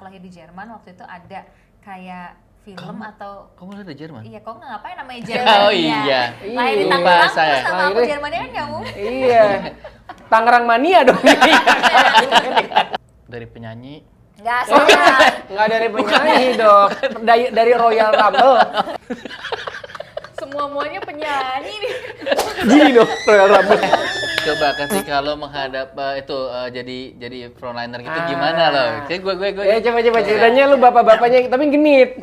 lahir di Jerman waktu itu ada kayak film atau Kamu lahir di Jerman? iya, kok nggak ngapain namanya Jerman? Oh iya. Lahir di Iya. Tangerang Saya. terus sama aku Lahirnya- Jermannya kan nggak mungkin. Iya. Tangerang mania dong. Dari penyanyi. Nggak salah. Nggak dari penyanyi dong. Dari Royal Rumble. Semuanya penyanyi nih. Gini dong Royal Rumble. Coba ketika lo menghadap jadi frontliner gitu gimana lo? Kayak gue. Ya coba ceritanya lu bapak-bapaknya tapi genit.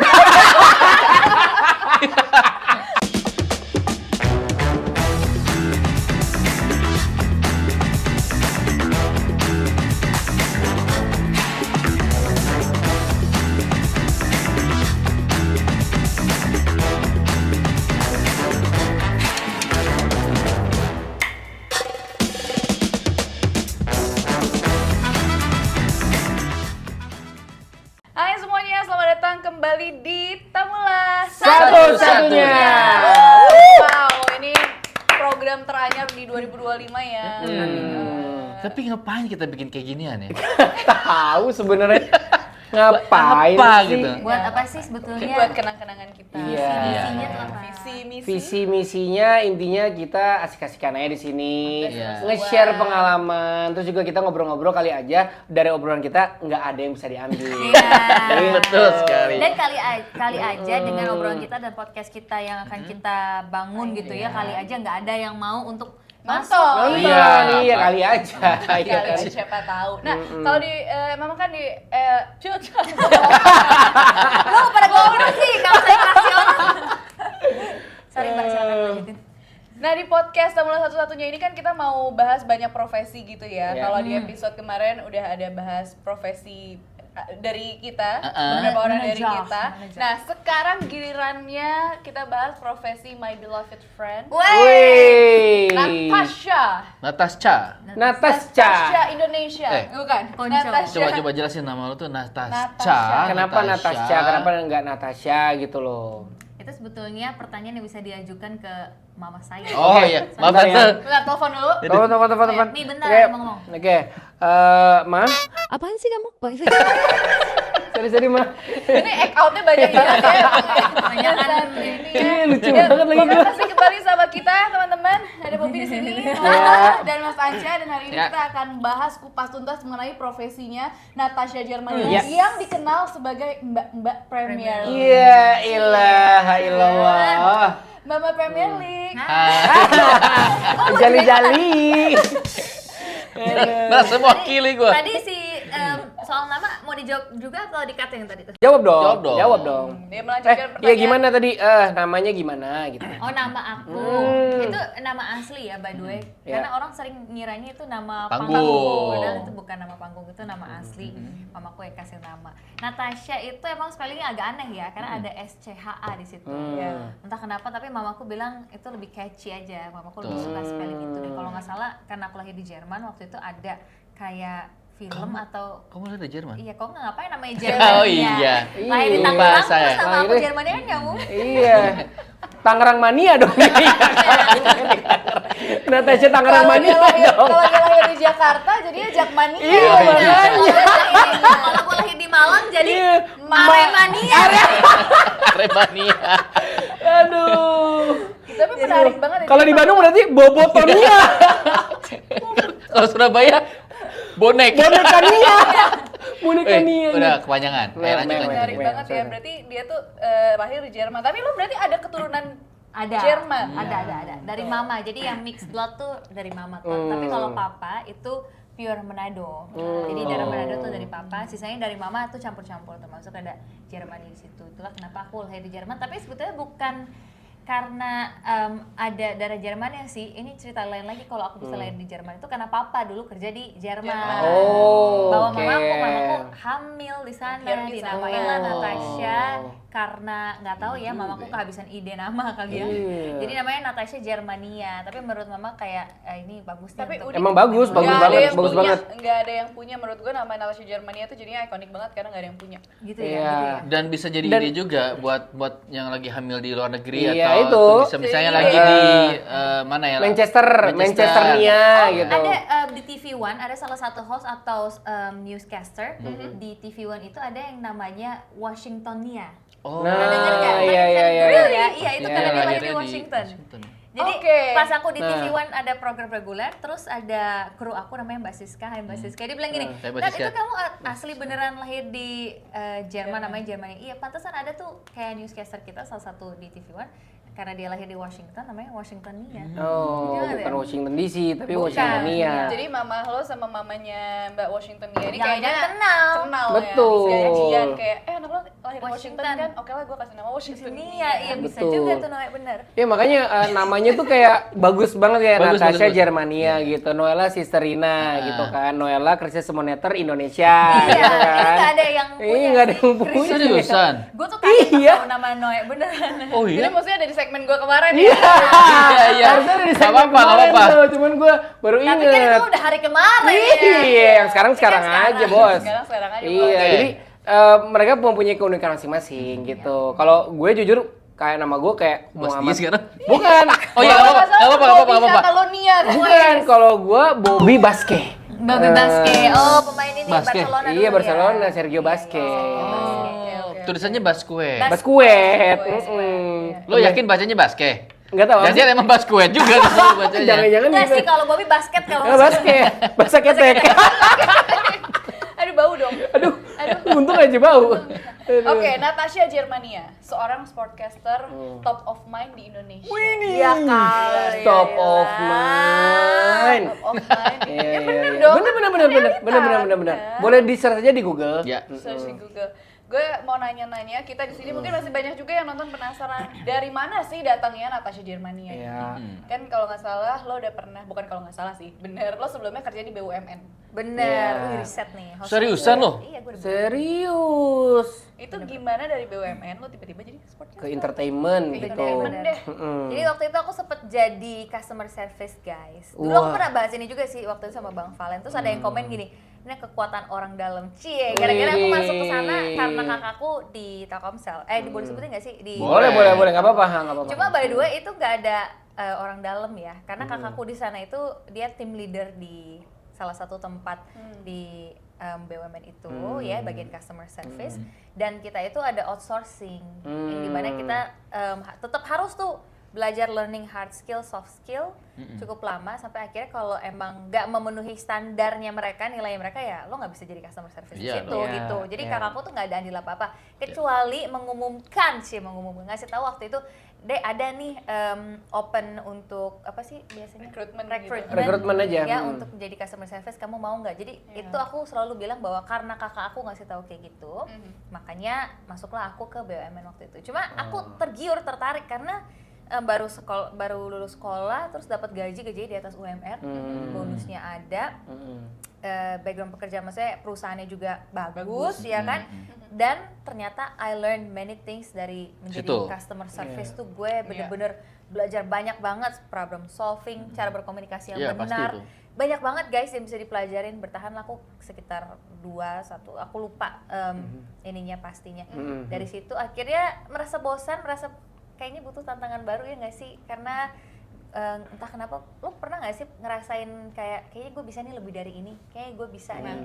Hai semuanya, selamat datang kembali di Tamulah Satu-satunya. Wow, ini program teranyar di 2025 ya. Tapi ngapain kita bikin kayak ginian ya? Tahu sebenarnya ngapain Apa sih? gitu? Buat apa sih sebetulnya? Buat kenang-kenangan kita. Iya. Misinya tuh apa? Visi misi. Visi misinya intinya kita asik-asikan aja di sini, Iya. nge-share pengalaman, terus juga kita ngobrol-ngobrol kali aja dari obrolan kita nggak ada yang bisa diambil. Iya. Betul sekali. Dan kali aja dengan obrolan kita dan podcast kita yang akan kita bangun gitu ya, kali aja nggak ada yang mau untuk masuk. Nonton. Iya, Iya. kali aja. Kali Iya kan? aja siapa tahu. Nah, kalau di memang kan di Lo pada ngomong sih kalau saya kasih orang. Sorry Mbak, silakan lanjutin. Nah di podcast Tamulah Satu-Satunya ini kan kita mau bahas banyak profesi gitu ya. Iya. Kalau di episode kemarin udah ada bahas profesi dari kita, Uh-uh. beberapa orang dari Manajer, kita. manajer. Nah sekarang gilirannya kita bahas profesi my beloved friend, Wih. Natasha. Natasha. Natasha. Indonesia, Eh. bukan? Konco. Natasha. Coba jelasin nama lo tuh Natasha. Natasha. Kenapa Natasha? Kenapa nggak Natasha gitu loh? Itu sebetulnya pertanyaan yang bisa diajukan ke mama saya. Oh iya, maaf Bentar ya. tante. Bentar, telepon dulu. Telepon. Nih, bentar, Oke. mau ngomong. Oke. Ma? Apaan sih kamu? Sorry, Ma. Ini act out-nya banyak banget ya. Kebanyakan ini Iya, lucu Ya, banget lagi Terima gua. kasih kembali sama kita teman-teman. Ada Bobby di sini, Ya. dan Mas Anca, dan hari ini Ya. kita akan bahas kupas tuntas mengenai profesinya Natasha Germany Ya. yang dikenal sebagai Mbak Premier League. Iya, ilaha illallah. Mbak Premier League. Jali-jali. Merasa mewakili gue. Tadi si soal nama mau dijawab juga atau di-cut yang tadi tuh? Jawab dong. Jawab dong. Jawab dong. Dia melanjutkan Iya pertanyaan. gimana tadi? Namanya gimana gitu. Oh, nama aku. Itu nama asli ya by the way. Ya. Karena orang sering ngiranya itu nama Panggung. panggung. Padahal itu bukan nama panggung, itu nama asli. Mamaku yang kasih nama. Natasha itu emang spellingnya agak aneh ya, karena ada SCHA di situ. Ya. Entah kenapa tapi mamaku bilang itu lebih catchy aja. Mamaku lebih suka spelling itu deh. Kalau nggak salah karena aku lahir di Jerman waktu itu ada kayak film atau Kamu lahir di Jerman? iya, kok nggak ngapain namanya Jerman? Oh iya. Lahir di Iya. Tangerang Lupa saya. terus sama aku Lahirnya- Jermannya kan nggak mungkin. Iya. Tangerang mania dong. Natasha Tangerang Kalau mania dia lahir, dong. kalau dia lahir di Jakarta, jadinya Jakmania. Iya, makanya. Kalau aku lahir di Malang jadi Iya. Aremania. Remania. Aduh. Tapi menarik banget ya. Kalau di Bandung berarti Bobotonia. Kalau Surabaya bonek. Bonekania. Bonekania. Udah kepanjangan. Nah, Lanjut. Menarik Wait, banget ya. sorry. Berarti dia tuh lahir di Jerman. Tapi lu berarti ada keturunan Ada. Jerman. Ada. Dari mama. Jadi yang mixed blood tuh dari mama tuh. Tapi kalau papa itu pure Manado. Jadi darah Manado tuh dari papa, sisanya dari mama tuh campur-campur, termasuk ada Jermani di situ. Itulah kenapa aku lahir di Jerman. Tapi sebetulnya bukan karena ada darah Jerman sih. Ini cerita lain lagi. Kalau aku bisa lahir di Jerman itu karena papa dulu kerja di Jerman. Oh, Bawa oke. mamaku hamil di sana, Akhirnya di dinamain sana. lah Natasha Oh. karena nggak tahu ya mamaku kehabisan ide nama kali ya. Iya. Jadi namanya Natasha Germania. Tapi menurut mama kayak ini bagus nih Tapi untuk unik. Emang bagus Nggak ada banget, yang bagus punya, banget. nggak ada yang punya. Menurut gue nama Natasha Germania tuh jadinya ikonik banget karena nggak ada yang punya. gitu Iya. ya. Gitu ya. Dan bisa jadi Dan- ide juga buat yang lagi hamil di luar negeri Iya. atau itu. tuh bisa misalnya Jadi, lagi di mana ya? Manchester Nia gitu. Ada di TV One ada salah satu host atau newscaster di TV One itu ada yang namanya Washingtonia. Oh. Nah, Pernah denger nggak? iya, Kan iya, iya. Google ya? Iya, itu Iya, karena dia lahir lahirnya di di Washington. Washington. Jadi Oke. pas aku di Nah. TV One ada program reguler, terus ada kru aku namanya Mbak Siska, hai Mbak Siska. Dia bilang gini, Hai, Mbak "Nat, Siska." itu kamu asli beneran lahir di Jerman, namanya Jerman. Iya, pantesan ada tuh kayak newscaster kita salah satu di TV One, karena dia lahir di Washington, namanya Washingtonia. Oh, Gimana bukan ya? Washington DC, tapi Bukan. Washingtonia. Jadi mama lo sama mamanya Mbak Washingtonia ini Jangan kayaknya kenal. Betul. ya. Janjian kayak anak lo lahir di Washington Washington kan, oke lah gue kasih nama Washingtonia. Iya, bisa Betul. juga tuh namanya bener. Ya makanya namanya tuh kayak bagus banget ya, Bagus, Natasha bagus. Germania gitu, Noella Sisterina gitu kan, Noella Krisis-Moneter Indonesia Iya, gitu ini kan. nggak ada yang punya. Ini nggak ada yang punya. Seriusan? Gue tuh kaget Iya. tahu nama Noe beneran. Oh Jadi iya. maksudnya ada di segmen gue kemarin ya. Iya, iya. harusnya udah di Nggak segmen apa-apa, nggak kemarin apa-apa. tuh, cuman gue baru Tapi kan inget. itu udah hari kemarin ya. Iya, yang sekarang Sekarang. aja bos. Sekarang aja, Iya, Oke. jadi mereka mempunyai keunikan masing-masing gitu. Kalau gue jujur kayak nama gue kayak Bos dia Muhammad. sekarang. Bukan. Oh iya, nggak apa-apa, nggak apa-apa, nggak apa-apa. Kalau Nia kan. Bukan, kalau gue Bobby Baske. Bobby Baske. Oh, pemain ini Baske. Barcelona dulu Iya, ya. Barcelona, Sergio Baske. Oh, tulisannya Basque. Baskuet. Lo yakin bacanya Basque? Enggak tahu. Jangan emang Basquet juga tuh bacanya. Jangan-jangan Enggak gitu. sih kalau Bobby basket kalau Enggak basket. Bahasa ketek. Aduh bau dong. Aduh, untung aja bau. Oke, Natasha Germania, seorang sportcaster top of mind di Indonesia. Iya kali. Top of mind. Top of mind. Iya, Ya iya, bener iya. dong. Bener. Boleh di search aja di Google. Ya. Search di Google. Gue mau nanya-nanya, kita di sini mungkin masih banyak juga yang nonton penasaran dari mana sih datangnya Natasha Germania. Iya. Kan kalau nggak salah lo udah pernah, bukan kalau nggak salah sih, bener lo sebelumnya kerja di BUMN. Bener. Iya. Wih, riset nih. Host Seriusan gue. lo? Iya, gue udah Serius. Itu gimana dari BUMN lo tiba-tiba jadi sportcaster? Ke entertainment Ke gitu. entertainment deh. Jadi waktu itu aku sempet jadi customer service guys. Dulu Wah. aku pernah bahas ini juga sih waktu itu sama Bang Valen. Terus ada yang komen gini, ini kekuatan orang dalam. Cie, gara-gara aku masuk ke sana karena kakakku di Telkomsel. Boleh sebutin nggak sih? Di Boleh, nggak apa-apa, nggak apa-apa. Cuma by the way itu nggak ada orang dalam ya, karena kakakku di sana itu dia tim leader di salah satu tempat di BUMN itu ya, bagian customer service, dan kita itu ada outsourcing yang dimana kita tetap harus tuh belajar learning hard skill, soft skill cukup lama sampai akhirnya kalau emang nggak memenuhi standarnya mereka, nilai mereka ya lo nggak bisa jadi customer service di Iya situ dong. gitu. Iya, Jadi iya. kakakku tuh nggak ada andil apa-apa kecuali mengumumkan ngasih tahu waktu itu deh ada nih open untuk apa sih biasanya Rekrutmen Rekrutmen aja. ya untuk menjadi customer service, kamu mau nggak? Jadi itu aku selalu bilang bahwa karena kakak aku ngasih tahu kayak gitu, makanya masuklah aku ke BUMN waktu itu. Cuma aku tertarik karena baru lulus sekolah terus dapat gajinya di atas UMR, bonusnya ada, background pekerjaan maksudnya perusahaannya juga bagus ya kan, dan ternyata I learned many things dari menjadi Situ. customer service tuh gue bener-bener belajar banyak banget problem solving, cara berkomunikasi yang Iya, pasti benar, itu. banyak banget guys yang bisa dipelajarin. Bertahan aku sekitar 2-1, aku lupa ininya pastinya. Dari situ akhirnya merasa bosan, merasa kayaknya butuh tantangan baru ya nggak sih, karena entah kenapa lo pernah nggak sih ngerasain kayaknya gue bisa nih lebih dari ini, kayaknya gue bisa nih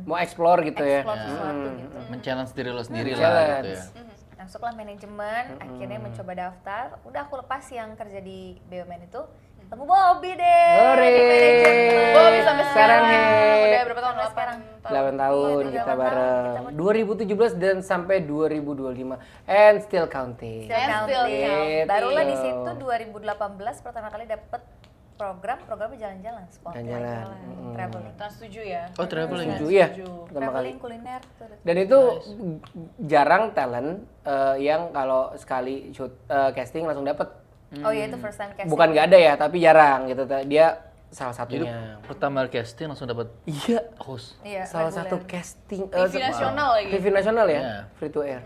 Mau explore gitu ya. explore sesuatu gitu. Men-challenge diri lo sendiri lah Challenge. gitu ya. Masuklah manajemen, akhirnya mencoba daftar, udah aku lepas yang kerja di BUMN itu, ketemu Bobby deh Hore. di manajemen. Bobby sampai Sekarang, sekarang He. udah berapa tahun? Sampai sekarang. 8 tahun Iya, kita 8 tahun bareng. kita 2017 dan sampai 2025 and still counting. Still counting. Gitu. Barulah di situ 2018 pertama kali dapet programnya jalan-jalan, spotlight, Jalan-jalan. traveling, Trans 7 ya. Oh, traveling ya? Setuju ya pertama kali. traveling kuliner tuh. Dan itu jarang talent yang kalau sekali shoot casting langsung dapet. Oh iya, itu first time casting. Bukan nggak ada ya, tapi jarang gitu. Dia salah Jadi satunya. pertama casting langsung dapat Iya. host. Iya, Salah reguler. satu casting TV nasional lagi. TV nasional ya, Iya. free to air.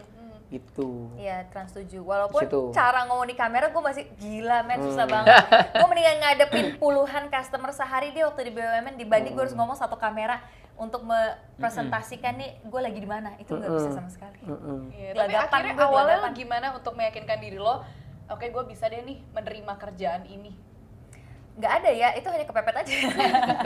Gitu. Iya, Trans 7. Walaupun Situ. cara ngomong di kamera gue masih gila, men, susah banget. Gue mendingan ngadepin puluhan customer sehari dia waktu di BUMN dibanding gue harus ngomong satu kamera untuk mempresentasikan nih gue lagi di mana. Itu nggak bisa sama sekali. Iya, tapi Gelagapan akhirnya gue, awalnya lo gelagapan. gimana untuk meyakinkan diri lo oke gue bisa deh nih menerima kerjaan ini? Nggak ada ya, itu hanya kepepet aja.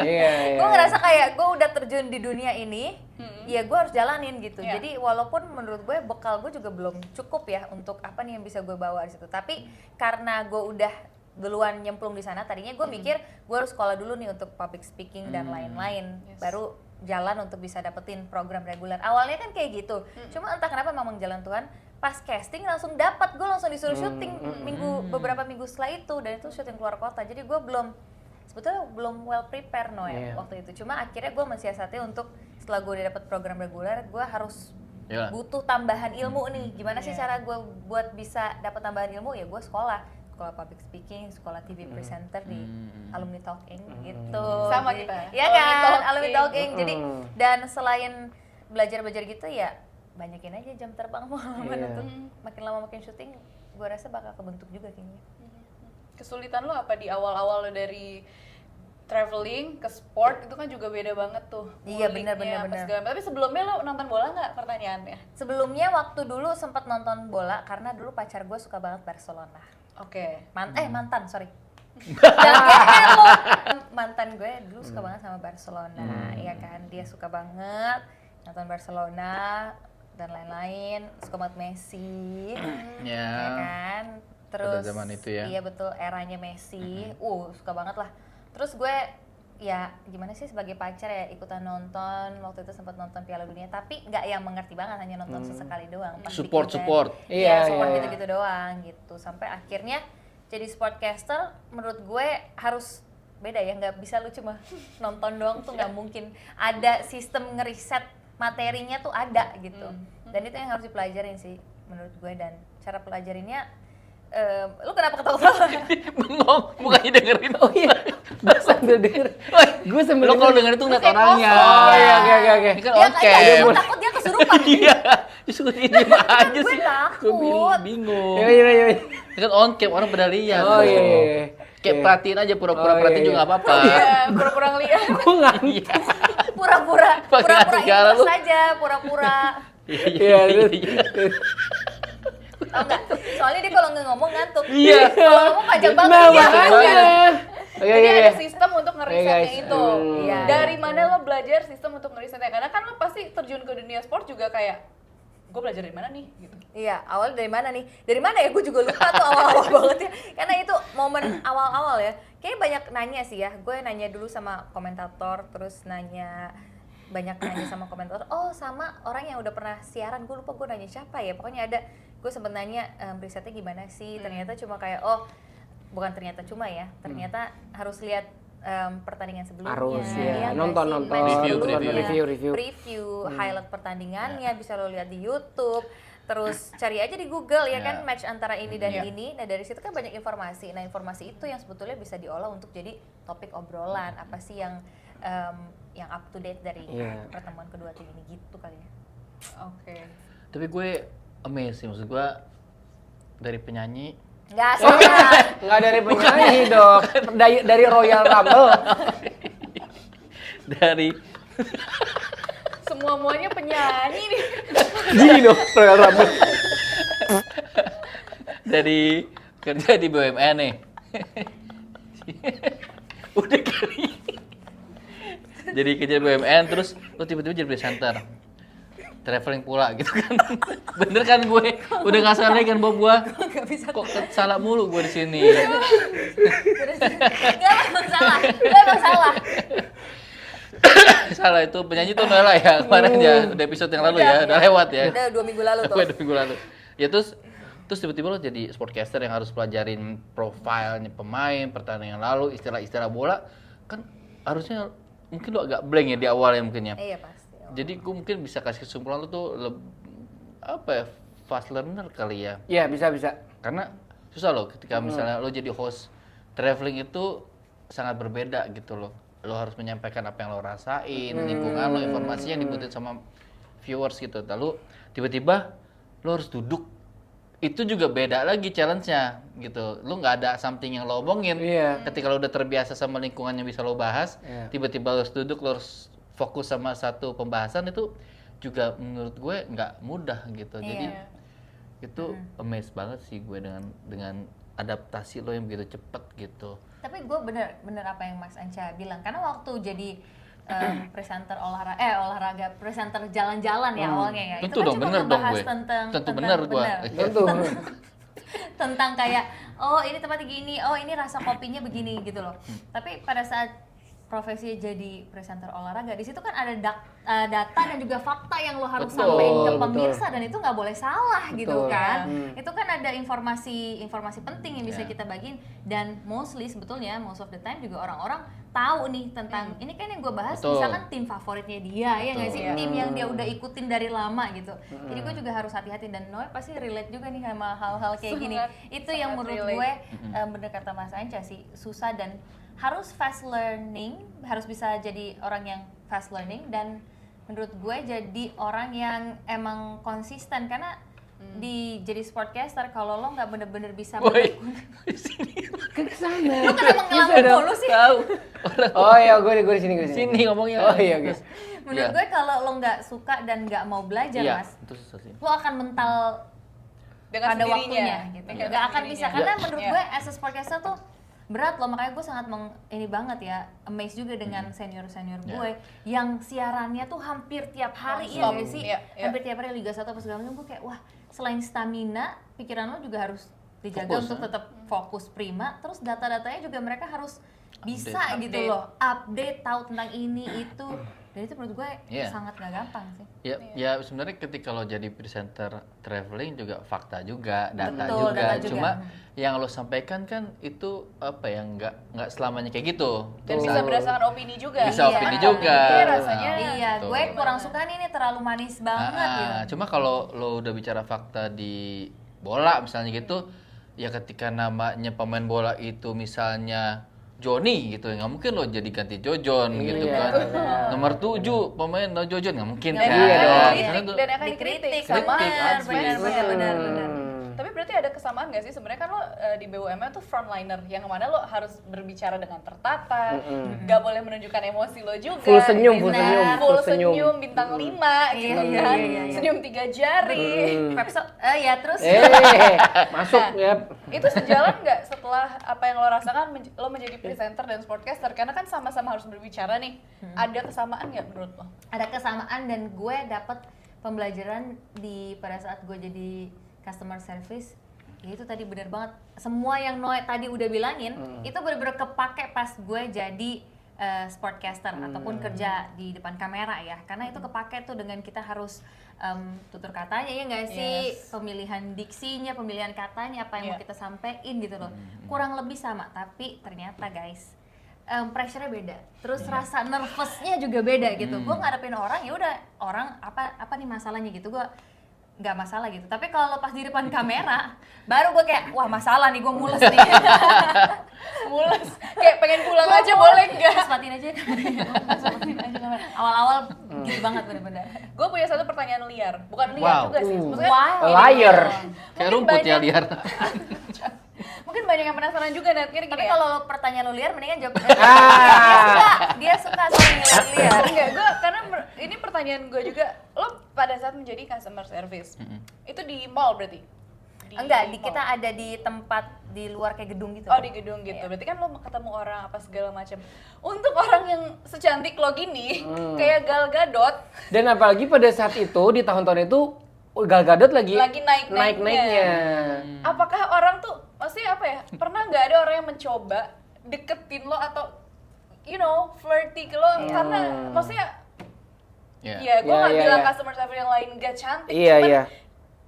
Iya. Gue ngerasa kayak gue udah terjun di dunia ini, ya gue harus jalanin gitu. Iya. Jadi walaupun menurut gue bekal gue juga belum cukup ya untuk apa nih yang bisa gue bawa di situ. Tapi karena gue udah duluan nyemplung di sana, tadinya gue mikir gue harus sekolah dulu nih untuk public speaking dan lain-lain, Yes. baru jalan untuk bisa dapetin program reguler. Awalnya kan kayak gitu, cuma entah kenapa memang jalan Tuhan. Pas casting langsung dapat, gue langsung disuruh syuting beberapa minggu setelah itu, dan itu syuting keluar kota. Jadi gue sebetulnya belum well prepare Iya. waktu itu. Cuma akhirnya gue mensiasati untuk setelah gue udah dapat program reguler, gue harus Yalah. butuh tambahan ilmu nih. Gimana sih Iya. cara gue buat bisa dapat tambahan ilmu? Ya gue sekolah public speaking, sekolah TV presenter di Alumni Talking gitu. Sama Jadi- kita. Iya Alumni kan, Talking. Alumni Talking. Jadi dan selain belajar gitu ya banyakin aja jam terbang pengalaman Iya. untuk makin lama makin syuting, gue rasa bakal kebentuk juga kayaknya. Kesulitan lo apa di awal-awal lo dari traveling ke sport itu kan juga beda banget tuh. Iya, nguliknya, benar. apa segala macam. Tapi sebelumnya lo nonton bola nggak, pertanyaannya? Sebelumnya waktu dulu sempat nonton bola karena dulu pacar gue suka banget Barcelona. Oke. Mantan, sorry. Jangan GR lo. Mantan gue dulu suka banget sama Barcelona, iya kan? Dia suka banget nonton Barcelona dan lain-lain, suka banget Messi, Ya. ya kan? Terus Pada zaman itu ya. Iya betul, eranya Messi. Suka banget lah. Terus gue ya gimana sih sebagai pacar ya ikutan nonton, waktu itu sempat nonton Piala Dunia, tapi nggak yang mengerti banget, hanya nonton sesekali doang. Pas big event. Support. Iya, support Iya. gitu-gitu doang gitu. Sampai akhirnya jadi sportcaster, menurut gue harus beda ya, nggak bisa lu cuma nonton doang tuh nggak mungkin. Ada sistem ngeriset materinya tuh ada gitu. Dan itu yang harus dipelajarin sih menurut gue, dan cara pelajarinya lu kenapa ketawa-ketawa? Bengong, bukannya dengerin. Oh iya, gue sambil denger. Gue sambil Lo kalau denger. denger itu ngeliat Kayak orangnya. kosong. Oh iya, oke. Ini kan Dia on cam. kayak takut dia kesurupan. Iya, disuruh dia diem aja Gue sih. takut. Bingung. Iya. Ini kan on cam, orang pada lihat. Oh iya. Kayak perhatiin aja, pura-pura Oh, iya, perhatiin iya. juga nggak apa-apa. Iya, pura-pura ngeliat. Gue ngantuk. Iya. Pura-pura Pakai hati segala interest lu. saja, pura-pura. Iya, Tau nggak? Soalnya dia kalau nggak ngomong ngantuk. Iya. Kalau ngomong panjang banget. Nah, Iya. makanya. Oke, Jadi oke. ada sistem untuk Oke, ngerisetnya guys. itu. Iya. Dari mana lo belajar sistem untuk ngerisetnya? Karena kan lo pasti terjun ke dunia sport juga kayak, gue belajar dari mana nih? Gitu. Iya, awal dari mana nih? Dari mana ya? Gue juga lupa tuh awal-awal banget ya. Karena itu momen awal-awal ya. Kayaknya banyak nanya sih ya. Gue nanya dulu sama komentator, terus banyak nanya sama komentator. Oh, sama orang yang udah pernah siaran. Gue lupa gue nanya siapa ya. Pokoknya ada. Gue sempet nanya risetnya gimana sih. Ternyata cuma kayak bukan ternyata cuma ya. Ternyata harus lihat pertandingan sebelumnya. Harus, ya. Iya nggak Nonton, sih? nonton. Match Review, sebelumnya. review. Preview, highlight pertandingannya bisa lo lihat di YouTube. Terus cari aja di Google ya kan, Ya. match antara ini dan Ya. ini. Nah dari situ kan banyak informasi. Nah informasi itu yang sebetulnya bisa diolah untuk jadi topik obrolan. Apa sih yang up to date dari Iya. pertemuan kedua tim ini gitu kali ya. Oke. Tapi gue amazed sih, maksud gue dari penyanyi. Nggak salah. Nggak dari penyanyi dong. Dari Royal Rumble. Dari Semua-muanya penyanyi nih. Gini dong, Royal Rumble. dari kerja di BUMN nih. Udah kali. Jadi kerja di BUMN terus lu tiba-tiba jadi presenter. Traveling pula gitu kan. Bener kan gue? Udah nggak salah kan Bob gua. Nggak bisa. Kok salah mulu gue di sini. Nggak emang salah. Nggak emang salah. Salah itu penyanyi tuh Noella ya kemarin ya, udah episode yang lalu ya, udah lewat ya. Udah 2 minggu lalu tuh. Udah 2 minggu lalu. Ya terus tiba-tiba lo jadi sportcaster yang harus pelajarin profilnya pemain, pertandingan lalu, istilah-istilah bola, kan harusnya mungkin lo agak blank ya di awal ya mungkin ya. Iya pasti. Jadi gue mungkin bisa kasih kesimpulan lo tuh apa ya, fast learner kali ya. Iya, bisa. Karena susah loh ketika misalnya lo jadi host traveling itu sangat berbeda gitu loh. Lo harus menyampaikan apa yang lo rasain, lingkungan lo, informasi yang dibutuhin sama viewers gitu. Lalu tiba-tiba lo harus duduk. Itu juga beda lagi challenge-nya gitu. Lo nggak ada something yang lo omongin. Iya. Ketika lo udah terbiasa sama lingkungan yang bisa lo bahas, Iya. tiba-tiba lo harus duduk, lo harus fokus sama satu pembahasan, itu juga menurut gue nggak mudah gitu. Jadi Iya. Itu amazed banget sih gue dengan adaptasi lo yang begitu cepet gitu. Tapi gue bener apa yang Mas Anca bilang, karena waktu jadi presenter olahraga, presenter jalan-jalan ya awalnya ya. Tentu itu kan dong, cuma bener dong ngebahas gue. tentang Tentu bener gue. Tentu. tentang kayak oh ini tempatnya gini, oh ini rasa kopinya begini gitu loh. Tapi pada saat profesi jadi presenter olahraga, di situ kan ada data dan juga fakta yang lo harus Betul, sampaikan ke betul. pemirsa, dan itu nggak boleh salah gitu Betul. kan. Itu kan ada informasi penting yang bisa kita bagiin, dan most of the time juga orang-orang tahu nih tentang ini kan yang gue bahas. Betul. Misalkan tim favoritnya dia ya nggak sih, Iya. tim yang dia udah ikutin dari lama gitu. Jadi gue juga harus hati-hati, dan Noe pasti relate juga nih sama hal-hal kayak gini. Itu yang sangat menurut relate. gue bener kata Mas Anca sih, susah dan harus fast learning, harus bisa jadi orang yang fast learning, dan menurut gue jadi orang yang emang konsisten, karena di jadi sportcaster kalau lo nggak bener-bener bisa Woi, Ke sana. lo kenapa ngelamun mulu sih? tahu. Oh iya, gue di sini. Sini ngomongnya. Oh iya, guys. Menurut gue kalau lo nggak suka dan nggak mau belajar, Iya, Mas, itu susah sih. lo akan mental Dengan pada sendirinya. waktunya gitu. Dengan Gak akan bisa, sendirinya. karena menurut Iya. gue as a sportcaster tuh berat loh. Makanya gue sangat ini banget ya, amazed juga dengan senior-senior gue yang siarannya tuh hampir tiap hari, ya Non-stop. gak sih? Iya, iya. Hampir tiap hari Liga 1 apa segala macam. Gue kayak wah, selain stamina, pikiran lo juga harus dijaga Fokus, untuk tetap fokus prima. Terus data-datanya juga mereka harus bisa gitu Update. loh, update, tahu tentang ini itu. Dan itu menurut gue Iya. sangat gak gampang sih. Ya sebenarnya ketika lo jadi presenter traveling juga fakta juga, data Betul, juga. data juga. Cuma yang lo sampaikan kan itu apa ya, nggak selamanya kayak gitu. Dan bisa berdasarkan opini juga. Bisa Iya. opini juga. Oke, rasanya. Iya, betul. gue kurang suka nih, ini terlalu manis banget gitu. Cuma kalau lo udah bicara fakta di bola misalnya gitu, ya ketika namanya pemain bola itu misalnya Joni gitu, nggak mungkin lo jadi ganti Jojon gitu Iya, kan. benar. Nomor 7 pemain lo Jojon, nggak mungkin Nggak kan. Iya dong. Misalnya tuh- Dan akan Dikritik, dikritik sama Kritik, fans. benar. Tapi berarti ada kesamaan nggak sih? Sebenarnya kan lo di BUMN tuh frontliner, yang mana lo harus berbicara dengan tertata, nggak boleh menunjukkan emosi lo juga. Full senyum, full Benar. senyum, Full full senyum. senyum, bintang 5 gitu Iya, kan. iya, iya. Senyum 3 jari. Episode, ya terus Masuk ya. Itu sejalan nggak setelah apa yang lo rasakan lo menjadi presenter dan sportcaster? Karena kan sama-sama harus berbicara nih. Ada kesamaan nggak menurut lo? ada kesamaan, dan gue dapet pembelajaran pada saat gue jadi customer service. Ya itu tadi bener banget, semua yang Noe tadi udah bilangin itu bener-bener kepake pas gue jadi sportcaster ataupun kerja di depan kamera ya, karena itu kepake tuh dengan kita harus tutur katanya ya nggak sih, Yes. pemilihan diksinya, pemilihan katanya, apa yang mau Iya. kita sampein gitu loh, kurang lebih sama. Tapi ternyata guys, pressure-nya beda, terus rasa nervousnya juga beda gitu. Gue ngadepin orang, ya udah orang apa nih masalahnya gitu, gue nggak masalah gitu. Tapi kalau pas di depan kamera, baru gue kayak wah masalah nih, gue mules nih. Mules, kayak pengen pulang aja boleh nggak? Terus matiin aja kameranya. Matiin aja kamera. Awal-awal gitu banget bener-bener. Gue punya satu pertanyaan liar, bukan liar Wow. juga sih. Maksudnya Wow. Liar. Kayak mungkin rumput ya banyak- liar. Mungkin banyak yang penasaran juga Nat, gini Tapi ya. kalau pertanyaan lu liar, mendingan jawab. Ah. Dia suka sama yang liar. Enggak, gue karena ini pertanyaan gue juga. Lo pada saat menjadi customer service, itu di mall berarti? Enggak, mall. kita ada di tempat di luar kayak gedung gitu. Oh di gedung gitu, berarti kan lo ketemu orang apa segala macam. Untuk orang yang secantik lo gini, kayak Gal Gadot, Dan apalagi pada saat itu di tahun-tahun itu Gal Gadot lagi naik-naiknya. apakah orang tuh, maksudnya apa ya? Pernah nggak ada orang yang mencoba deketin lo atau flirty ke lo karena maksudnya Ya. ya gue nggak Iya, bilang iya. customer service yang lain gak cantik, Iya, cuman iya.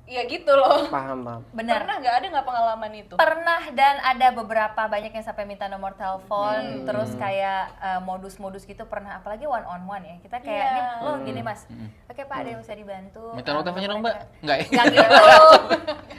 ya gitu loh. Paham. Benar. Pernah nggak ada nggak pengalaman itu? Pernah, dan ada beberapa banyak yang sampai minta nomor telepon, terus kayak modus-modus gitu pernah, apalagi one on one ya. Kita kayak Iya. nih lo gini Mas. Oke Pak, ada yang bisa dibantu. Minta nomor teleponnya dong, Mbak? Enggak ya? Enggak gitu.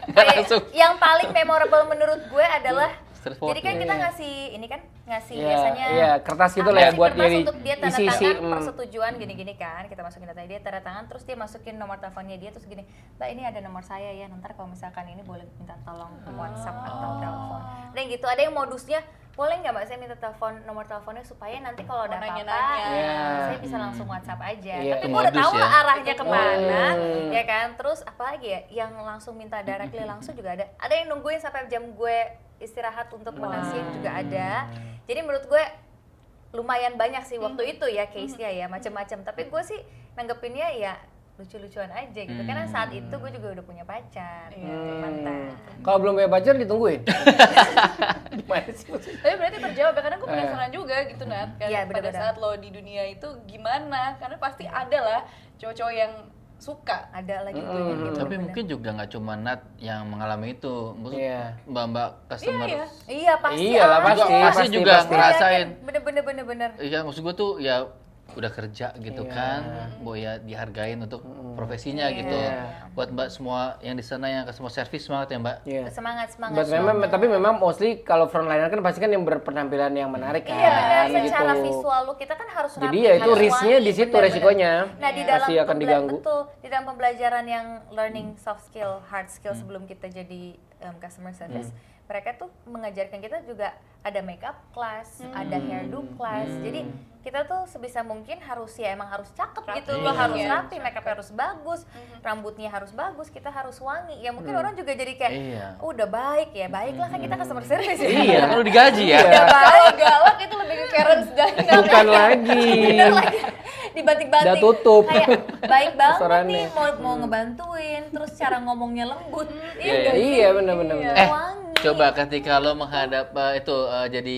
Nggak Kayak langsung. yang paling memorable menurut gue adalah Straightforward jadi kan ya. kita ngasih ini kan, ngasih Iya, biasanya iya, kertas gitu lah ya ngasih buat kertas jadi untuk dia tanda isi-isi, tangan persetujuan gini-gini kan, kita masukin datanya dia, tanda tangan, terus dia masukin nomor teleponnya dia, terus gini, Mbak ini ada nomor saya ya, nanti kalau misalkan ini boleh minta tolong WhatsApp atau telepon. Ada yang gitu, ada yang modusnya boleh nggak Mbak saya minta nomor teleponnya supaya nanti kalau ada apa-apa nanya-nanya. Iya. saya bisa langsung WhatsApp aja. Iya. Tapi Itu gue udah modus tahu ya. lah arahnya kemana, Hmm. ya kan. Terus apalagi ya, yang langsung minta directly langsung juga ada. Ada yang nungguin sampai jam gue istirahat untuk menasihin juga ada. Jadi menurut gue lumayan banyak sih waktu itu ya case-nya ya macam-macam. Tapi gue sih nanggepinnya ya lucu-lucuan aja gitu. Karena saat itu gue juga udah punya pacar, mantan. Kalau belum punya pacar ditungguin. Gimana sih maksudnya? Tapi berarti terjawab ya, karena gue penasaran juga gitu Nat. Karena Iya, pada bener-bener. saat lo di dunia itu gimana? Karena pasti ada lah cowok-cowok yang suka. Ada lagi tuh yang gitu. Tapi bener. mungkin juga nggak cuma Nat yang mengalami itu. Maksud Iya. mbak-mbak customer. Iya. Iya pasti Iyalah, ada. pasti, Pasti juga pasti. ngerasain. Bener-bener. Iya, maksud gue tuh ya udah kerja gitu kan, bu ya dihargain untuk profesinya gitu. Buat mbak semua yang di sana yang customer service semangat ya mbak. Iya. Semangat. Tapi memang mostly kalau frontliner kan pasti kan yang berpenampilan yang menarik kan. Iya benar, gitu. secara visual lu kita kan harus rapi. Jadi ya itu harus risknya wangi, di situ bener-bener. resikonya. Nah di dalam pasti akan diganggu. betul, di dalam pembelajaran yang learning soft skill, hard skill sebelum kita jadi customer service, mereka tuh mengajarkan kita juga ada makeup class, ada hairdo class. Jadi kita tuh sebisa mungkin harus ya emang harus cakep gitu, lo harus rapi, makeup harus bagus, rambutnya harus bagus, kita harus wangi. Ya mungkin orang juga jadi kayak, Iya. udah baik ya, baiklah kan kita customer service ya. Iya, kan lu digaji ya. Iya. Kalau galak itu lebih ke Karen dan Bukan lagi. Dibanting-banting Udah tutup. kayak baik banget Restorannya. nih mau ngebantuin terus cara ngomongnya lembut Iya benar-benar. wangi. Coba ketika lo menghadap jadi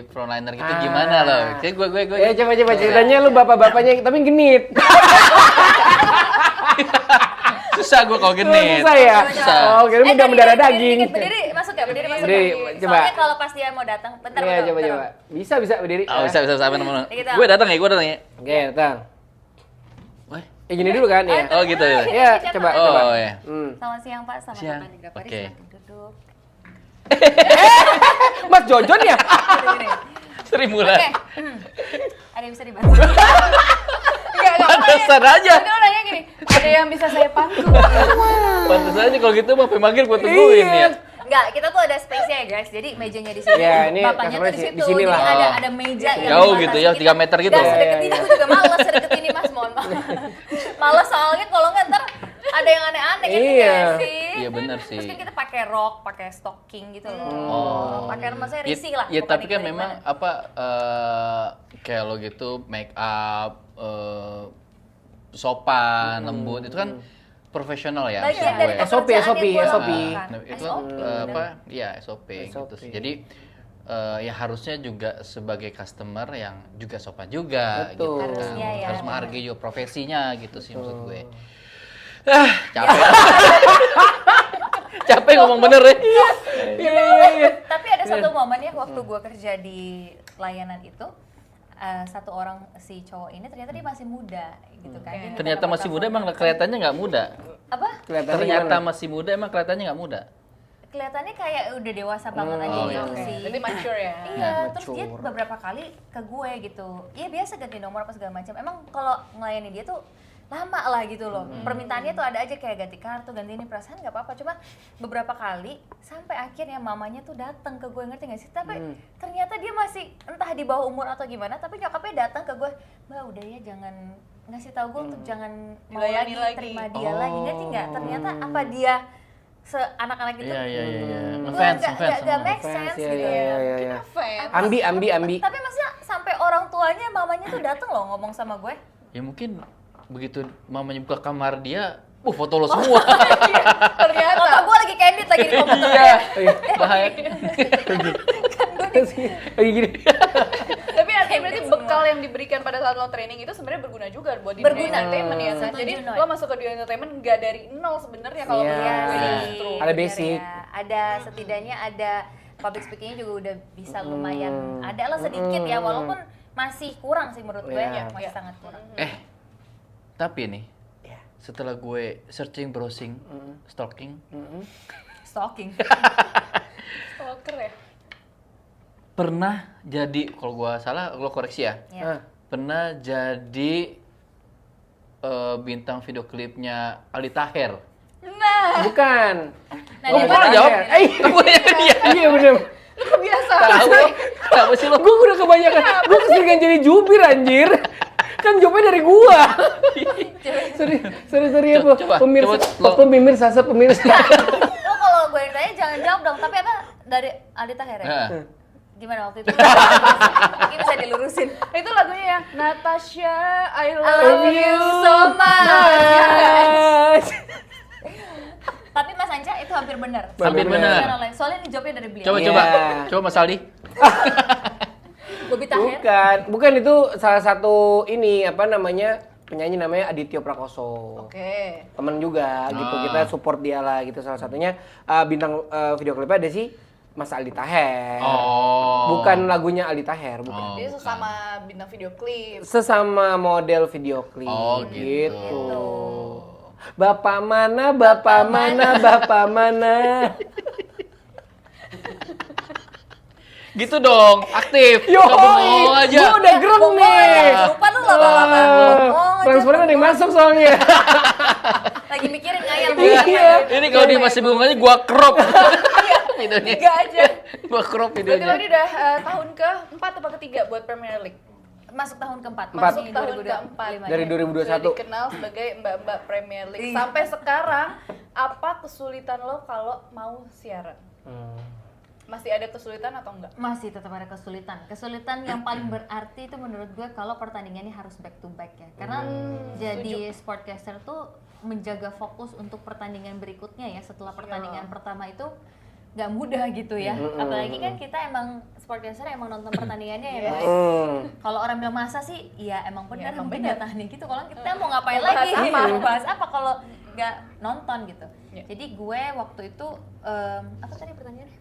frontliner gitu gimana lo? Kayak gue Ya coba ceritanya lu bapak-bapaknya tapi genit. susah gue kalau genit. Susah ya? Susah. Oh, kira udah mendarah berdiri daging. dikit, berdiri masuk ya, berdiri masuk Berdiri, ya. coba. Soalnya kalau pas dia mau datang, bentar Iya, bentar, coba. bentar. Bisa berdiri. Oh, bisa sampai nomor. Gitu. Gue datang ya. Oke, datang. Wah. Gini dulu kan ya. Oh gitu ya. Iya, coba. Oh ya. Selamat siang Pak, selamat Siang. datang di Grapari, Oke. silakan duduk. Mas Jojon ya? Gini. Sri Oke, mulai. ada yang bisa dibantu? Pantesan aja. Nanti lo nanya gini, ada yang bisa saya pangku? Pantesan aja kalau gitu mau manggil gue tungguin ya. Enggak, kita tuh ada space-nya ya guys. Jadi mejanya di sini, Ya, ini bapaknya tuh customer di situ. di sini Jadi lah. ada meja yang Jauh dibatasi gitu ya, kita. 3 meter gitu. Dan sedekat Iya, ini iya. gue juga males sedekat ini Mas, mohon maaf. Males soalnya kalau nggak ntar ada yang aneh-aneh gitu Iya. nggak sih? Iya, bener sih. Terus kan kita pakai rok, pakai stocking gitu loh. Oh. Pakai maksudnya risih lah. Ya bukan tapi kan ikut memang gimana. apa kayak lo gitu make up sopan, lembut itu kan profesional ya. Bagian maksud dari gue. SOP, pekerjaan SOP, yang gue SOP. lakukan. Nah, itu SOP, bener. apa? Iya, SOP gitu SOP. sih. Jadi ya harusnya juga sebagai customer yang juga sopan juga Betul. gitu kan. Harusnya ya. Harus menghargai juga profesinya gitu sih maksud gue. Capek. Capek ngomong bener ya. Tapi ada satu momen ya waktu gue kerja di layanan itu, satu orang si cowok ini ternyata dia masih muda gitu kan. Dia minta Ternyata nomor masih muda telepon. emang kelihatannya nggak muda. Apa? Kelihatannya Ternyata gimana? masih muda emang kelihatannya nggak muda. Kelihatannya kayak udah dewasa banget aja Oh, gitu iya. sih. Jadi mature ya? Iya, terus dia mature. beberapa kali ke gue gitu. Iya biasa ganti nomor apa segala macam. Emang kalau ngelayani dia tuh lama lah gitu loh. Permintaannya tuh ada aja kayak ganti kartu, ganti ini, perasaan nggak apa-apa. Cuma beberapa kali sampai akhirnya mamanya tuh datang ke gue, ngerti nggak sih? Tapi ternyata dia masih entah di bawah umur atau gimana. Tapi nyokapnya datang ke gue, Mbak udah ya jangan ngasih tahu gue untuk jangan mau Dilayani lagi, lagi. terima dia lagi, ngerti nggak? Ternyata apa dia anak-anak itu Iya. Gue Ngefans nggak sama. make sense Iya, gitu iya, ya. iya, iya. Fans. Ambi. Tapi maksudnya sampai orang tuanya, mamanya tuh dateng loh ngomong sama gue. Ya mungkin begitu mamanya buka kamar dia, foto lo semua. Ternyata. Foto gue lagi candid lagi di komputer. Iya. Bahaya. Lagi gini. Tapi artinya berarti bekal yang diberikan pada saat lo training itu sebenarnya berguna juga buat di dunia Berguna. entertainment ya. Setuju, Jadi Noy. lo masuk ke dunia entertainment nggak dari nol sebenarnya kalau Iya. menurut gue Iya justru. sih. Ada bener basic. ya. Ada setidaknya ada public speakingnya juga udah bisa lumayan. Ada lah sedikit ya, walaupun masih kurang sih menurut gue. Iya. Masih sangat kurang. Tapi nih, setelah gue searching, browsing, stalking, Stalking. Stalker ya. pernah jadi, kalau gue salah lo koreksi ya, Ya. pernah jadi bintang video klipnya Aldi Taher. Nah, Bukan. Nah, Oh, dia bukan baru- jawab. Iya Gue dia. Iya bener. kebiasaan. Tahu. Kenapa sih lo? Gue udah kebanyakan. Gue keseringan jadi jubir anjir. Kan jawabnya dari gua. Sorry ya, Coba, pemirsa. coba, Pemirsa. Lo kalau gue yang tanya jangan jawab dong, tapi apa dari Aldi Taher ya? Nah. Gimana waktu itu? Mungkin bisa dilurusin. Itu lagunya yang Natasha, I I love love you. you so much. Tapi Mas Anca itu hampir benar. Hampir benar. Soalnya ini jawabnya dari beliau. Coba Iya. coba Mas Aldi. Bobby Taher. Bukan itu salah satu ini apa namanya penyanyi namanya Aditya Prakoso. Oke. Temen juga gitu, Ah. kita support dia lah gitu, salah satunya bintang video klipnya ada si Mas Aldi Taher. Oh. Bukan lagunya Aldi Taher, bukan. Oh, Dia bukan. sesama bintang video klip. Sesama model video klip. Oh, gitu. Bapak mana, bapak mana, bapak mana. Gitu dong, aktif. Yo, Nggak bengong aja. gua udah gerem nih. Lupa lu lama-lama. Transfernya ada yang masuk soalnya. Lagi mikirin ngayal. Iya. Ini kalau dia masih bengong aja, gua crop. Videonya. Tiga aja. Gua crop Berarti lo videonya. ini udah tahun ke-4 atau ke-3 buat Premier League? Masuk tahun keempat. Empat. Masih Tahun 2025. keempat. Dari Sudah 2021. dikenal sebagai mbak-mbak Premier League. Iya. Sampai sekarang, apa kesulitan lo kalau mau siaran? Masih ada kesulitan atau enggak? Masih tetap ada kesulitan. Kesulitan yang paling berarti itu menurut gue kalau pertandingannya harus back to back ya. Karena jadi sportcaster tuh menjaga fokus untuk pertandingan berikutnya ya. Setelah pertandingan pertama itu nggak mudah gitu ya. Apalagi kan kita emang sportcaster emang nonton pertandingannya ya guys. Kalau orang bilang masa sih, ya emang benar Ya, emang mungkin benar. nyatanya gitu. Kalau kita mau ngapain Mau bahas lagi? apa? Mau bahas apa kalau nggak nonton gitu. Ya. Jadi gue waktu itu apa tadi pertanyaannya?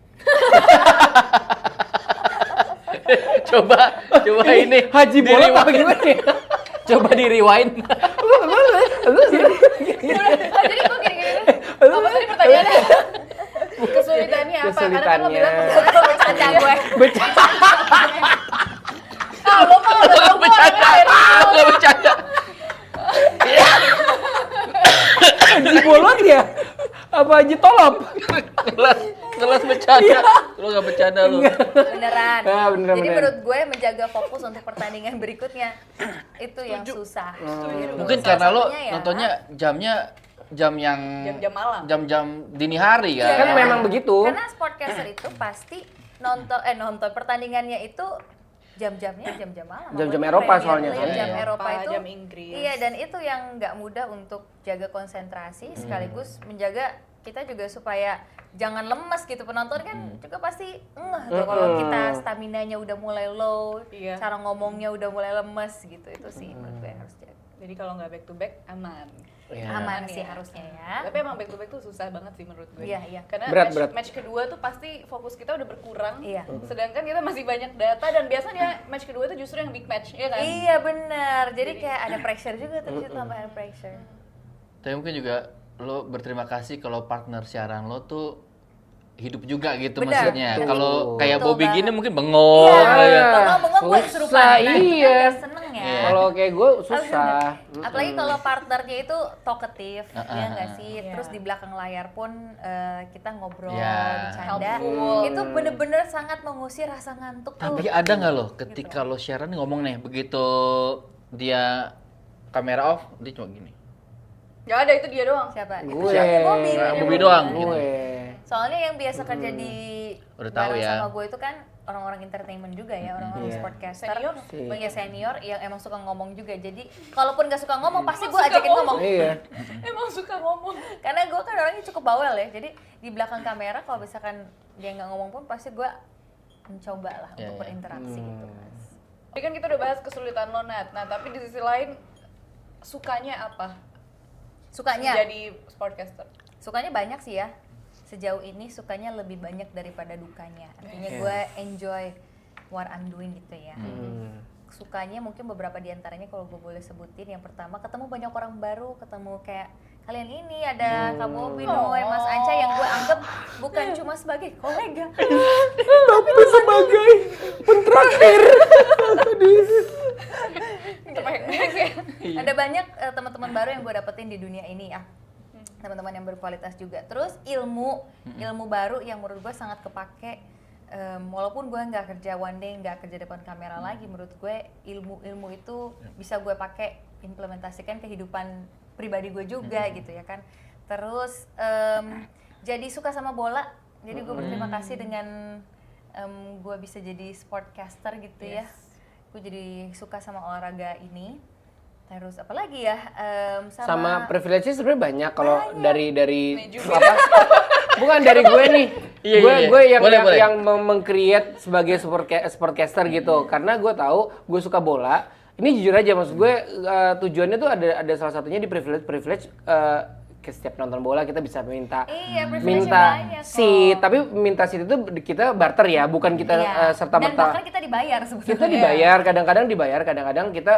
Coba ini. Haji bolot apa gimana ya? Coba di rewind. Jadi gue gini-gini. Apa tadi pertanyaannya? Kesulitannya apa? Karena kan lo bilang Bercanda gue. ah lo mau udah tau gue orangnya dari dulu. Gua bercanda. Haji bolot ya? Apa Haji tolop? Kelas bercanda. Lu enggak bercanda lu. Beneran. Ah, beneran, Jadi beneran. menurut gue menjaga fokus untuk pertandingan berikutnya itu yang susah. Gitu. Mungkin Salah karena lo satunya ya, nontonnya jam yang Jam-jam malam. jam-jam dini hari kan. Kan memang begitu. karena sportcaster itu pasti nonton pertandingannya itu jam-jamnya jam-jam malam. Jam-jam Apalagi Eropa Premier soalnya League, kan. Jam Iya. Eropa itu. Jam Inggris. Iya, dan itu yang nggak mudah untuk jaga konsentrasi sekaligus menjaga kita juga supaya jangan lemes gitu. Penonton kan juga pasti tuh kalau kita staminanya udah mulai low, Iya. cara ngomongnya udah mulai lemes gitu. Itu sih menurut gue yang harus jaga. Jadi kalau nggak back to back aman. Iya. Aman Aman sih ya. harusnya ya. Tapi emang back to back tuh susah banget sih menurut gue. Iya, iya. Karena Berat, match, berat. match kedua tuh pasti fokus kita udah berkurang. Iya. Sedangkan kita masih banyak data dan biasanya match kedua tuh justru yang big match, ya kan? Iya benar. Jadi kayak ada pressure juga tuh, situ tambah ada pressure. Tapi mungkin juga lo berterima kasih kalau partner siaran lo tuh hidup juga gitu Benar. maksudnya. Betul. Kalau kayak Betul Bobby banget. gini mungkin bengong. Iya, ya. kalau bengong gue Susah, kesurupan. Nah, itu kan iya. udah seneng ya. Kalau kayak gue susah. Apalagi kalau partnernya itu talkative, ya nggak sih? Iya. Terus di belakang layar pun kita ngobrol, Iya. bercanda. Helpful. Itu bener-bener sangat mengusir rasa ngantuk tuh. Tapi ada nggak lo ketika lo siaran nih ngomong nih begitu dia kamera off dia cuma gini. Gak ada, itu dia doang. Siapa? Itu Gue. siapa? Bobby. Bobby doang gitu. Gue. Soalnya yang biasa kerja di Udah tahu bareng ya. sama gue itu kan orang-orang entertainment juga ya, orang-orang Iya. sportcaster, Senior sih. ya senior yang emang suka ngomong juga. Jadi kalaupun gak suka ngomong pasti gue ajakin ngomong. Iya. Emang suka ngomong. Karena gue kan orangnya cukup bawel ya, jadi di belakang kamera kalau misalkan dia nggak ngomong pun pasti gue mencoba lah Iya, untuk iya. berinteraksi gitu mas. Tadi kan kita udah bahas kesulitan lo, Nat. Nah, tapi di sisi lain sukanya apa? Sukanya? Jadi sportcaster. Sukanya banyak sih ya. Sejauh ini sukanya lebih banyak daripada dukanya. Artinya gue enjoy what I'm doing gitu ya. Sukanya mungkin beberapa diantaranya kalau gue boleh sebutin. Yang pertama ketemu banyak orang baru, ketemu kayak kalian ini ada Kak Bobby, Noe, Mas Anca yang gue anggap bukan cuma sebagai kolega. Tapi sebagai pentraktir. Ada banyak teman-teman baru yang gue dapetin di dunia ini ya. Teman-teman yang berkualitas juga. Terus ilmu baru yang menurut gue sangat kepake walaupun gue nggak kerja one day, nggak kerja depan kamera lagi, menurut gue ilmu itu bisa gue pakai implementasikan kehidupan pribadi gue juga gitu ya kan. Terus jadi suka sama bola, jadi gue berterima kasih dengan gue bisa jadi sportcaster gitu ya. Gue jadi suka sama olahraga ini. Terus apa lagi ya? Sama privilege sebenarnya banyak kalau dari Meju. apa? Bukan dari gue nih. Iya, gue iya. gue yang Boleh, boleh. yang meng-create sebagai sportcaster gitu. Karena gue tahu gue suka bola. Ini jujur aja maksud gue tujuannya tuh ada salah satunya di privilege ke setiap nonton bola kita bisa minta Iya, privilege-nya banyak kok. seat, tapi minta seat itu kita barter ya, bukan kita Iya. serta Dan merta. bahkan kita dibayar sebenarnya. Kita dibayar, kadang-kadang dibayar, kadang-kadang kita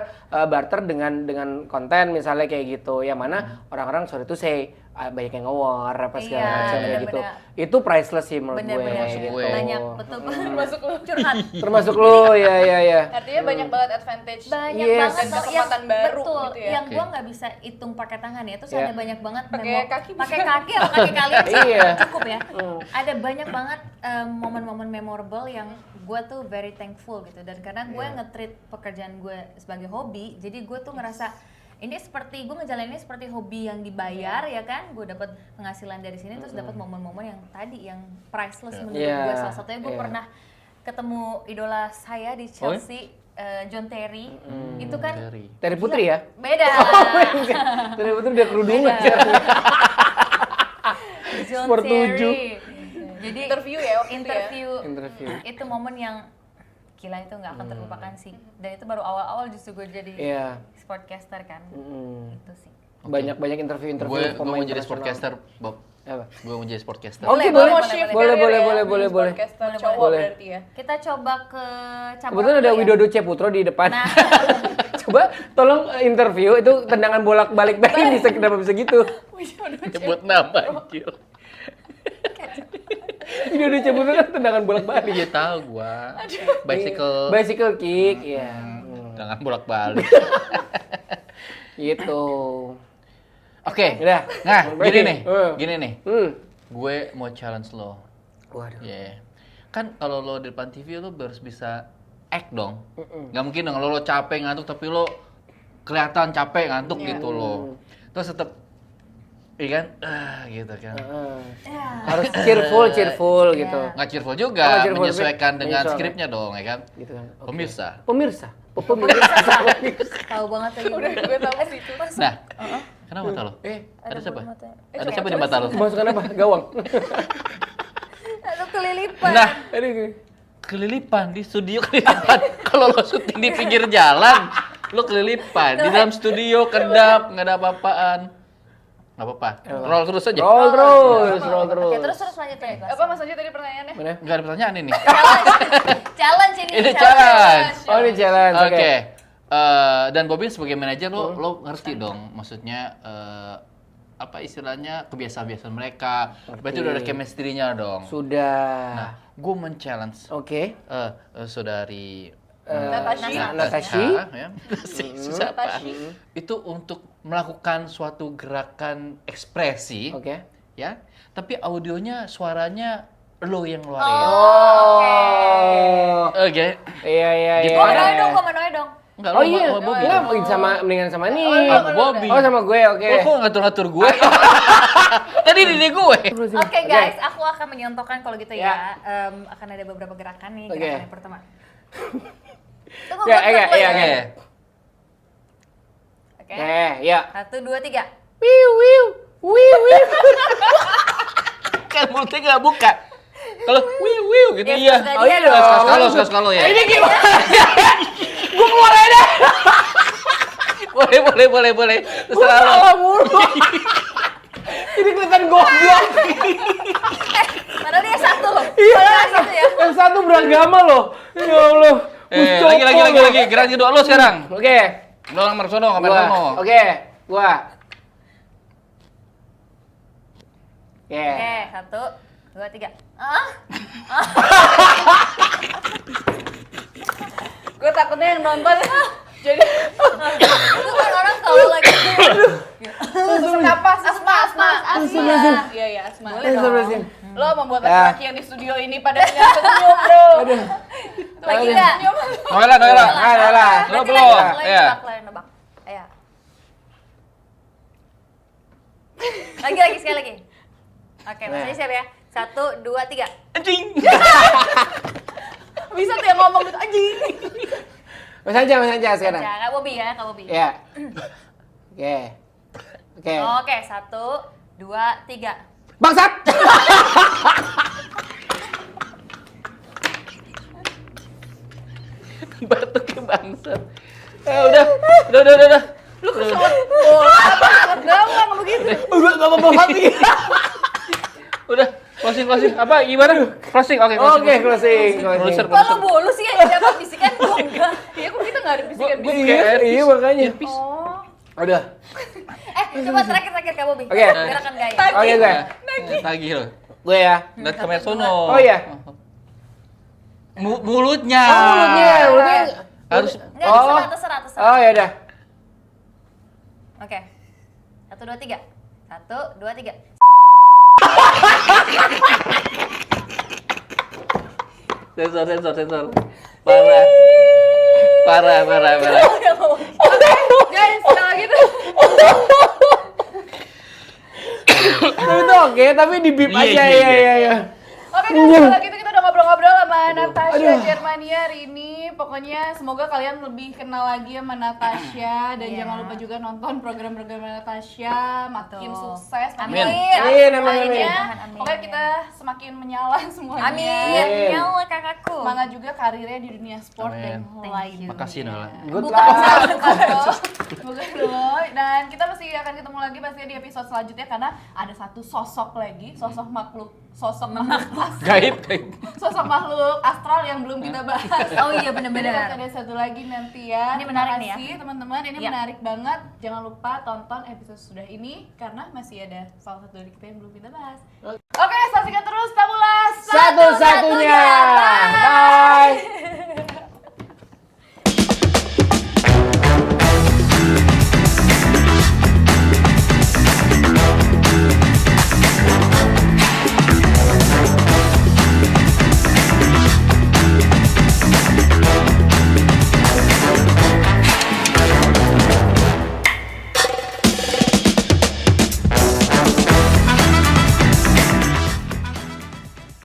barter dengan konten misalnya kayak gitu. Yang mana orang-orang sorry to say banyak yang nge-war apa segala Iya, macam kayak gitu. bener-bener. Itu priceless sih menurut gue. Bener-bener Termasuk gitu. gue. banyak betul Termasuk lu. curhat. Termasuk lu, ya. Artinya banyak banget advantage. Banyak Yes. banget Dan kesempatan baru betul, gitu ya. yang gua nggak bisa hitung pakai tangan ya. Terus Iya. ada banyak banget Pakai kaki bisa. pakai kaki atau kaki kalian sih Iya. cukup ya. Ada banyak banget momen-momen memorable yang gue tuh very thankful gitu, dan karena gue nge-treat pekerjaan gue sebagai hobi, jadi gue tuh ngerasa ini seperti gue ngejalaninnya seperti hobi yang dibayar ya kan, gue dapat penghasilan dari sini, terus dapat momen-momen yang tadi yang priceless menurut gue. Salah satunya gue pernah ketemu idola saya di Chelsea, John Terry. Itu kan Terry Putri ya? beda. Terry Putri udah kerudungan. John Sport Terry. 7. Jadi Interview ya waktu itu ya? Interview. itu momen yang gila, itu nggak akan terlupakan sih. Dan itu baru awal-awal justru gue jadi Iya. sportcaster kan. Itu sih. Banyak interview Gue mau jadi internasional. sportcaster, Bob. Apa? Gue mau jadi sportcaster. Oke, Boleh, boleh. boleh, shift Boleh, career boleh, ya, boleh, jadi boleh, boleh. podcaster Boleh, cowok boleh. berarti ya. Kita coba ke cabang Kebetulan ada dulu ya. Widodo Ceputro di depan. Nah. Coba tolong interview itu tendangan bolak-balik baik bisa kenapa bisa gitu? Nyebut nama anjir. Widodo Ceputro kan tendangan bolak-balik. Iya tahu gua. Bicycle kick, ya. Jangan bolak-balik. Gitu. Oke. Udah. Nah, gini nih. Gue mau challenge lo. Waduh. Yeah. Kan kalau lo di depan TV lo harus bisa act dong. Gak mungkin dong lo capek ngantuk tapi lo kelihatan capek ngantuk gitu lo. Terus tetap iya kan? Gitu kan. Harus cheerful gitu. Nggak cheerful juga, Oh, cheerful, menyesuaikan dengan menyesuaikan. skripnya dong, ya kan? Gitu kan. Oke. Pemirsa. Tahu banget lagi. Udah gue tahu sih itu. Nah, kenapa mata lo? Ada siapa? Ada siapa di mata lo? Masukan apa? Gawang. Ada kelilipan. Nah, Aduh. kelilipan di studio kelilipan. Kalau lo syuting di pinggir jalan, lo kelilipan. Di dalam studio kedap, nggak ada apa-apaan. Nggak apa-apa. Roll terus aja. Roll terus. Oke, terus lanjut lagi, Mas. Apa Mas Anji tadi pertanyaannya? Mana? Nggak ada pertanyaan ini. Challenge ini. Ini challenge. Oh, ini challenge. Oke. Dan Bobby sebagai manajer lo ngerti dong, maksudnya apa istilahnya kebiasaan-kebiasaan mereka. Berarti udah ada chemistry-nya dong. Sudah. Nah, gue men-challenge Oke. saudari Natashi. ya. Susah apa? Itu untuk melakukan suatu gerakan ekspresi, Oke. ya. Tapi audionya, suaranya lo yang ngeluarin. Oh. Oke. Iya. Gitu. Gue Manoe dong, gue Manoe dong. Enggak, Oh lo iya. sama Bobby. Enggak, mendingan sama nih. Sama Bobby. Oh, sama gue, oke. Lo kok ngatur-ngatur gue? Tadi diri gue. Oke guys, aku akan menyontohkan kalau gitu Ya. ya. Akan ada beberapa gerakan nih. Oke. Gerakan yang pertama. Tunggu, Ya, gue dulu ya. Oke. Oke. Ya. 1, 2, 3. Wiu. Kan mulutnya nggak buka. Kalau wiu gitu Ya, iya. sekali Oh iya dong. dong. Sekali ya. Ini gimana? Gue keluar aja. Boleh. Gue Terserah lo. salah mulu. Ini kelihatan goblok. Padahal dia satu loh. Iya. Padahal satu ya. Yang satu beragama loh. Ya Allah. Lagi. Gerakan kedua lo sekarang. Oke. Lo nomor sono, kamera Gua. sono. Oke. Gua. Oke. Oke, 1, 2, 3. Gue takutnya yang nonton Jadi Itu kan orang kalau lagi sesak napas, asma. Iya, asma. Boleh dong. Lo membuat laki-laki yang di studio ini pada dengan senyum, bro. Lagi nggak? Noela. Lo Berarti belum. lagi Ya. nebak. Ayo. Lagi sekali lagi. Oke, masanya siap ya. 1, 2, 3. Anjing. Bisa tuh yang ngomong gitu anjing. Mas Anja sekarang. Kak Bobby ya, Kak Bobby. Ya. Oke. Oke, 1, 2, 3. Bangsat. Batuknya bangsat. Udah. Lu keselak bola apa? Gampang begitu. Udah enggak apa-apa lagi. Udah. Closing. Apa gimana? Closing. Oke, Closing. Kalau bolu sih yang dapat bisikan gua enggak. Iya, kok kita nggak ada bisikan-bisikan. Iya makanya. Oh. Udah. Coba terakhir Kak Bobby. Oke. Gerakan gaya. Oke gue. Tagih lo. Gue ya. Dan ke Mersono. Oh iya. Mulutnya. Mulutnya. Harus. Enggak, terserah. Oh ya udah. Oke. 1, 2, 3. 1, 2, 3. Sensor. Parah. Guys, kalau gitu. Itu oke, tapi di bip aja ya. Oke guys, kalau gitu kita udah ngobrol-ngobrol sama Natasha Aduh. Germania hari ini. Pokoknya semoga kalian lebih kenal lagi sama Natasha dan Iya. jangan lupa juga nonton program-program Natasha, makin Betul. sukses, Amin. Amin. Amin. Pokoknya kita semakin menyala semuanya. Amin. Nyawa kakakku. Semangat juga karirnya di dunia sport dan Amin. lainnya. Makasih Nola. Good Bukan luck. Bukan dulu. Dan kita pasti akan ketemu lagi pastinya di episode selanjutnya karena ada satu sosok lagi, sosok makhluk Gaib. sosok makhluk astral yang belum kita bahas. Oh iya, Jadi benar-benar. ada satu lagi nanti ya. Ini menarik nih ya. Terima kasih teman-teman, ini Iya. menarik banget. Jangan lupa tonton episode sudah ini karena masih ada salah satu dari kita yang belum kita bahas. Oke, saksikan terus Tabula Satu-satunya.